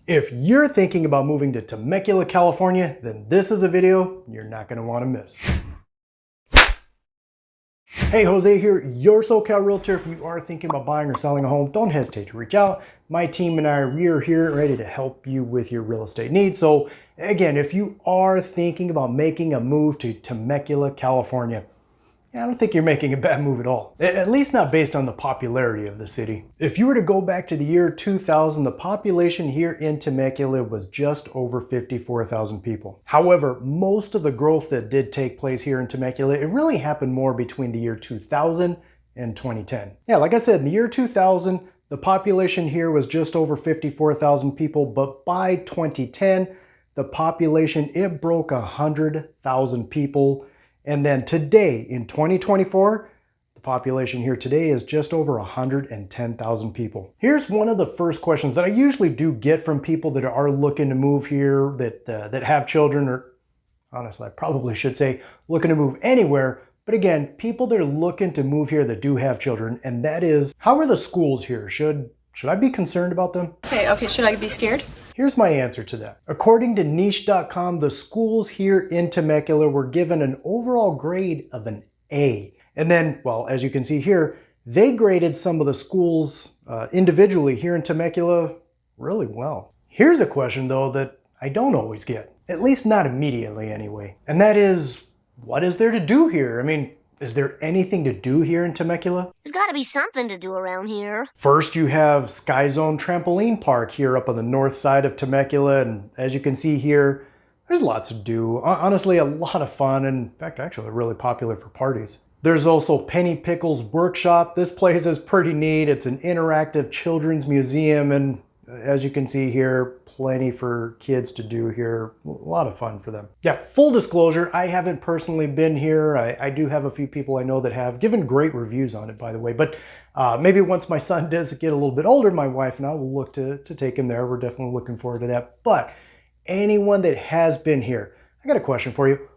If you're thinking about moving to Temecula, California, then this is a video you're not going to want to miss. Hey, Jose here, your SoCal Realtor. If you are thinking about buying or selling a home, don't hesitate to reach out. My team and I, we are here ready to help you with your real estate needs. So again, if you are thinking about making a move to Temecula, California, I don't think you're making a bad move at all. At least not based on the popularity of the city. If you were to go back to the year 2000, the population here in Temecula was just over 54,000 people. However, most of the growth that did take place here in Temecula, it really happened more between the year 2000 and 2010. Yeah, like I said, in the year 2000, the population here was just over 54,000 people, but by 2010, the population, it broke 100,000 people. And then today, in 2024, the population here today is just over 110,000 people. Here's one of the first questions that I usually do get from people that are looking to move here, that have children, or honestly, I probably should say looking to move anywhere. But again, people that are looking to move here that do have children, and that is, how are the schools here? Should I be concerned about them? Okay, should I be scared? Here's my answer to that. According to niche.com, the schools here in Temecula were given an overall grade of an A. And then, well, as you can see here, they graded some of the schools individually here in Temecula really well. Here's a question though that I don't always get, at least not immediately anyway. And that is, what is there to do here? I mean, is there anything to do here in Temecula? There's gotta be something to do around here. First, you have Sky Zone Trampoline Park here up on the north side of Temecula, and as you can see here, there's lots to do. Honestly, a lot of fun, and in fact, actually really popular for parties. There's also Penny Pickles Workshop. This place is pretty neat. It's an interactive children's museum, and as you can see here, plenty for kids to do here. A lot of fun for them. Yeah, full disclosure, I haven't personally been here. I do have a few people I know that have given great reviews on it, by the way. But maybe once my son does get a little bit older, my wife and I will look to take him there. We're definitely looking forward to that. But anyone that has been here, I got a question for you.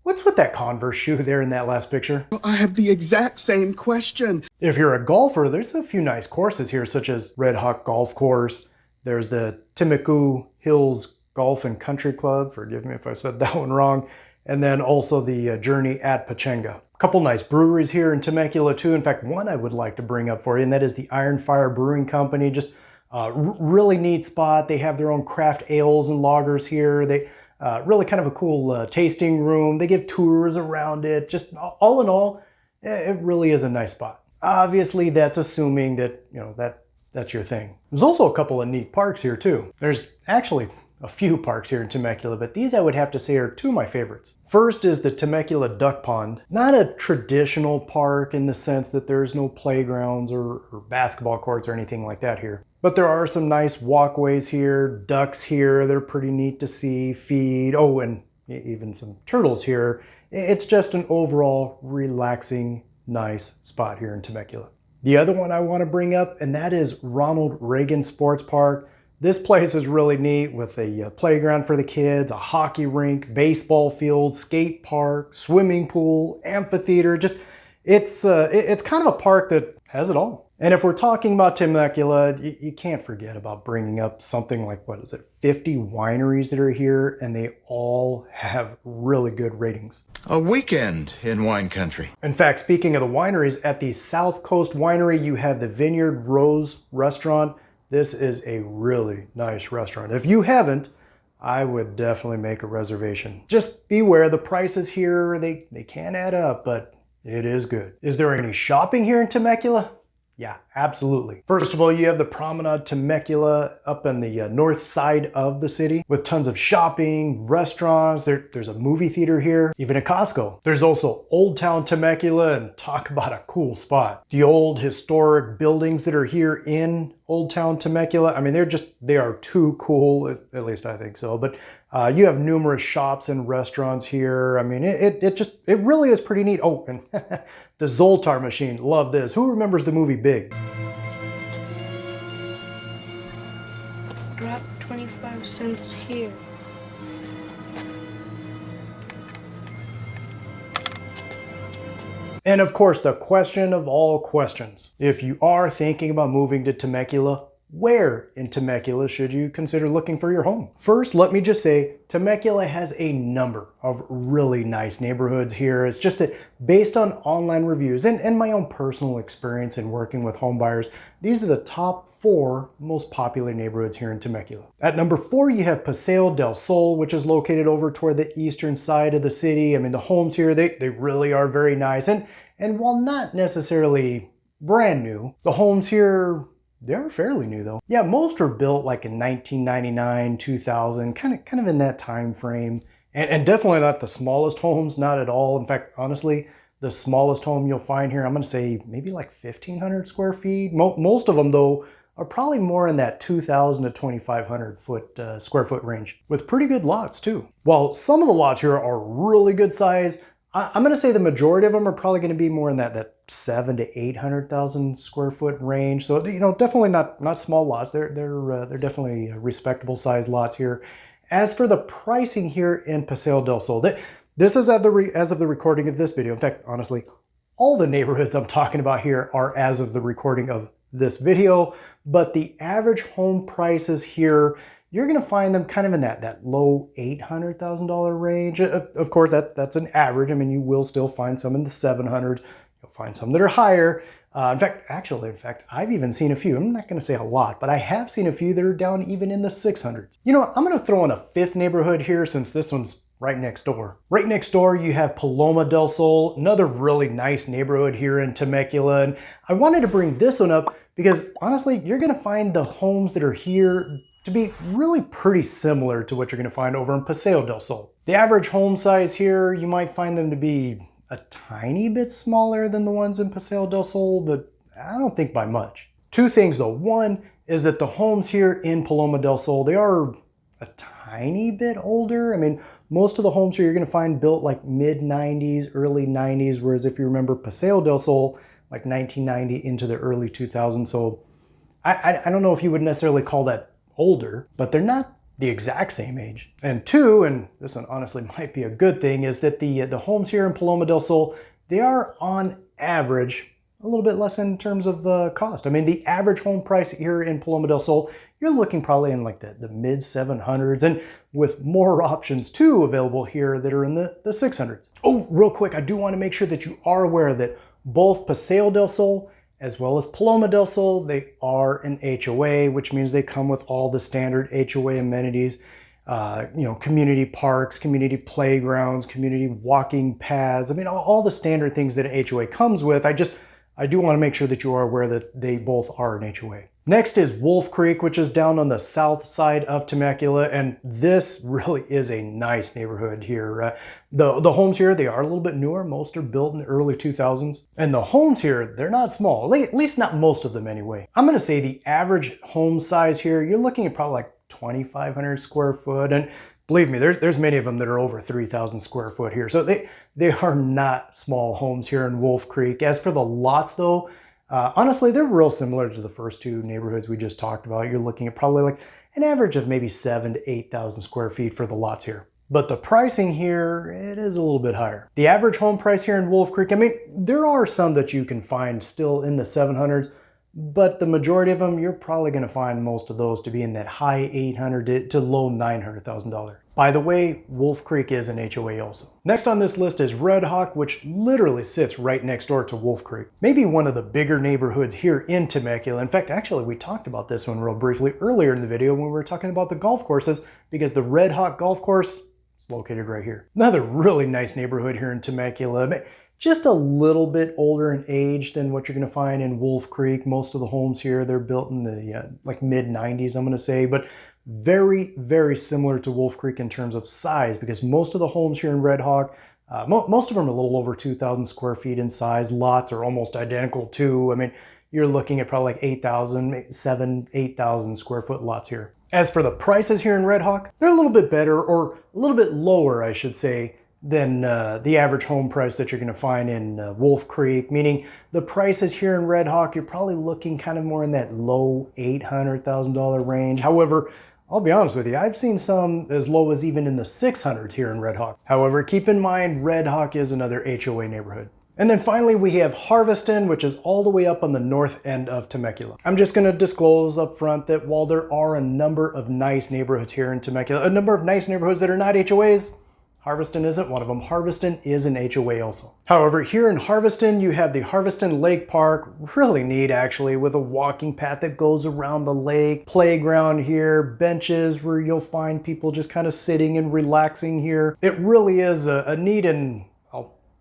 What's with that Converse shoe there in that last picture? I have the exact same question. If you're a golfer, there's a few nice courses here, such as Red Hawk Golf Course. There's the Temecula Hills Golf and Country Club. Forgive me if I said that one wrong. And then also the Journey at Pachanga. A couple nice breweries here in Temecula too. In fact, one I would like to bring up for you, and that is the Iron Fire Brewing Company. Just really neat spot. They have their own craft ales and lagers here. They really kind of a cool tasting room. They give tours around it. Just all in all, it really is a nice spot. Obviously, that's assuming that, that's your thing. There's also a couple of neat parks here too. There's actually a few parks here in Temecula, but these I would have to say are two of my favorites. First is the Temecula Duck Pond. Not a traditional park in the sense that there's no playgrounds or basketball courts or anything like that here. But there are some nice walkways here, ducks here, they're pretty neat to see, feed, oh, and even some turtles here. It's just an overall relaxing, nice spot here in Temecula. The other one I want to bring up, and that is Ronald Reagan Sports Park. This place is really neat with a playground for the kids, a hockey rink, baseball field, skate park, swimming pool, amphitheater. Just, it's kind of a park that has it all. And if we're talking about Temecula, you can't forget about bringing up something like, 50 wineries that are here, and they all have really good ratings. A weekend in wine country. In fact, speaking of the wineries, at the South Coast Winery, you have the Vineyard Rose restaurant. This is a really nice restaurant. If you haven't, I would definitely make a reservation. Just beware, the prices here, they can add up, but it is good. Is there any shopping here in Temecula? Yeah, absolutely. First of all, you have the Promenade Temecula up on the north side of the city with tons of shopping, restaurants. There's a movie theater here, even a Costco. There's also Old Town Temecula, and talk about a cool spot. The old historic buildings that are here in Old Town Temecula, I mean, they are too cool, at least I think so. But you have numerous shops and restaurants here. I mean, it really is pretty neat. Oh, and the Zoltar machine, love this. Who remembers the movie Big? Drop 25 cents here. And of course, the question of all questions. If you are thinking about moving to Temecula, where in Temecula should you consider looking for your home? First, let me just say, Temecula has a number of really nice neighborhoods here. It's just that based on online reviews and my own personal experience in working with home buyers, these are the top 4 most popular neighborhoods here in Temecula. At number 4, you have Paloma Del Sol, which is located over toward the eastern side of the city. I mean, the homes here, they really are very nice. And while not necessarily brand new, the homes here, they're fairly new though. Yeah, most are built like in 1999, 2000, kind of in that time frame. And definitely not the smallest homes, not at all. In fact, honestly, the smallest home you'll find here, I'm gonna say maybe like 1,500 square feet. Most of them though are probably more in that 2,000 to 2,500 square foot range, with pretty good lots too. While some of the lots here are really good size, I'm going to say the majority of them are probably going to be more in that 700,000 to 800,000 square foot range. So, you know, definitely not small lots. They're definitely respectable size lots here. As for the pricing here in Paloma del Sol, this is as of the recording of this video. In fact, honestly, all the neighborhoods I'm talking about here are as of the recording of this video, but the average home prices here, you're going to find them kind of in that low $800,000 range. Of course, that's an average. I mean, you will still find some in the 700s. You'll find some that are higher. In fact, I've even seen a few. I'm not going to say a lot, but I have seen a few that are down even in the 600s. You know what? I'm going to throw in a 5th neighborhood here since this one's right next door. Right next door, you have Paloma del Sol, another really nice neighborhood here in Temecula. And I wanted to bring this one up because honestly, you're going to find the homes that are here to be really pretty similar to what you're going to find over in Paloma del Sol. The average home size here, you might find them to be a tiny bit smaller than the ones in Paloma del Sol, but I don't think by much. 2 things though. One is that the homes here in Paloma del Sol, they are a tiny bit older. I mean, most of the homes here you're going to find built like mid-90s, early 90s, whereas if you remember Paloma del Sol, like 1990 into the early 2000s. So I don't know if you would necessarily call that older, but they're not the exact same age. And 2, and this one honestly might be a good thing, is that the homes here in Paloma del Sol, they are on average a little bit less in terms of cost. I mean, the average home price here in Paloma del Sol, you're looking probably in like the mid 700s, and with more options too available here that are in the 600s. Oh, real quick, I do want to make sure that you are aware that both Paloma del Sol as well as Paloma del Sol, they are an HOA, which means they come with all the standard HOA amenities, you know, community parks, community playgrounds, community walking paths. I mean, all the standard things that an HOA comes with. I do want to make sure that you are aware that they both are an HOA. Next is Wolf Creek, which is down on the south side of Temecula, and this really is a nice neighborhood here. The homes here, they are a little bit newer. Most are built in the early 2000s. And the homes here, they're not small, at least not most of them anyway. I'm going to say the average home size here, you're looking at probably like 2,500 square foot. And believe me, there's many of them that are over 3,000 square foot here. So they are not small homes here in Wolf Creek. As for the lots though, honestly, they're real similar to the first 2 neighborhoods we just talked about. You're looking at probably like an average of maybe 7,000 to 8,000 square feet for the lots here. But the pricing here, it is a little bit higher. The average home price here in Wolf Creek, I mean, there are some that you can find still in the 700s, but the majority of them, you're probably going to find most of those to be in that high $800,000 to low $900,000. By the way, Wolf Creek is an HOA also. Next on this list is Red Hawk, which literally sits right next door to Wolf Creek. Maybe one of the bigger neighborhoods here in Temecula. In fact, actually, we talked about this one real briefly earlier in the video when we were talking about the golf courses, because the Red Hawk Golf Course is located right here. Another really nice neighborhood here in Temecula. Just a little bit older in age than what you're going to find in Wolf Creek. Most of the homes here, they're built in the like mid-90s, I'm going to say, but very, very similar to Wolf Creek in terms of size, because most of the homes here in Red Hawk, most of them are a little over 2,000 square feet in size. Lots are almost identical too. I mean, you're looking at probably like 8,000, 7,000, 8,000 square foot lots here. As for the prices here in Red Hawk, they're a little bit better, or a little bit lower, I should say, than the average home price that you're going to find in Wolf Creek, meaning the prices here in Red Hawk, you're probably looking kind of more in that low $800,000 range. However, I'll be honest with you, I've seen some as low as even in the 600s here in Red Hawk. However, keep in mind, Red Hawk is another HOA neighborhood. And then finally we have Harveston, which is all the way up on the north end of Temecula. I'm just going to disclose up front that while there are a number of nice neighborhoods here in Temecula, a number of nice neighborhoods that are not HOAs, Harveston isn't one of them. Harveston is an HOA also. However, here in Harveston, you have the Harveston Lake Park. Really neat actually, with a walking path that goes around the lake, playground here, benches where you'll find people just kind of sitting and relaxing here. It really is a neat and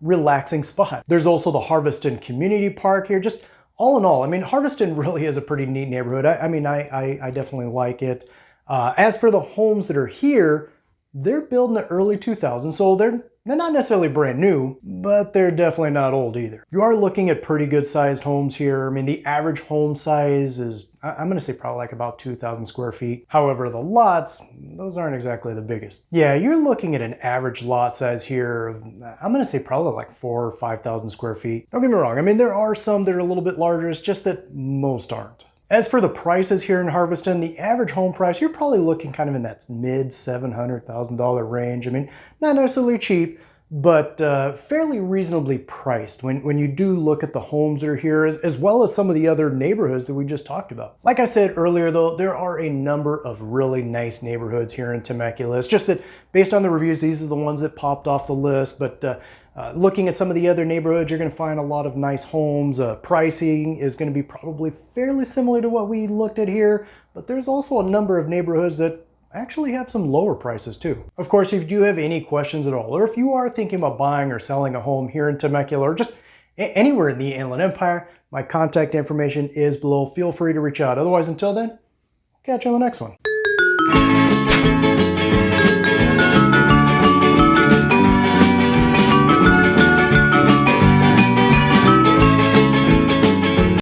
relaxing spot. There's also the Harveston Community Park here. Just all in all, I mean, Harveston really is a pretty neat neighborhood. I definitely like it. As for the homes that are here, they're built in the early 2000s, so they're not necessarily brand new, but they're definitely not old either. You are looking at pretty good sized homes here. I mean, the average home size is, I'm gonna say probably like about 2,000 square feet. However, the lots, those aren't exactly the biggest. Yeah, you're looking at an average lot size here of, I'm gonna say probably like 4,000 or 5,000 square feet. Don't get me wrong, I mean, there are some that are a little bit larger, it's just that most aren't. As for the prices here in Harveston, the average home price, you're probably looking kind of in that mid $700,000 range. I mean, not necessarily cheap, but fairly reasonably priced when you do look at the homes that are here, as well as some of the other neighborhoods that we just talked about. Like I said earlier though, there are a number of really nice neighborhoods here in Temecula. It's just that based on the reviews, these are the ones that popped off the list, but looking at some of the other neighborhoods, you're going to find a lot of nice homes. Pricing is going to be probably fairly similar to what we looked at here, but there's also a number of neighborhoods that actually have some lower prices too. Of course, if you do have any questions at all, or if you are thinking about buying or selling a home here in Temecula, or just anywhere in the Inland Empire, my contact information is below. Feel free to reach out. Otherwise, until then, catch you on the next one.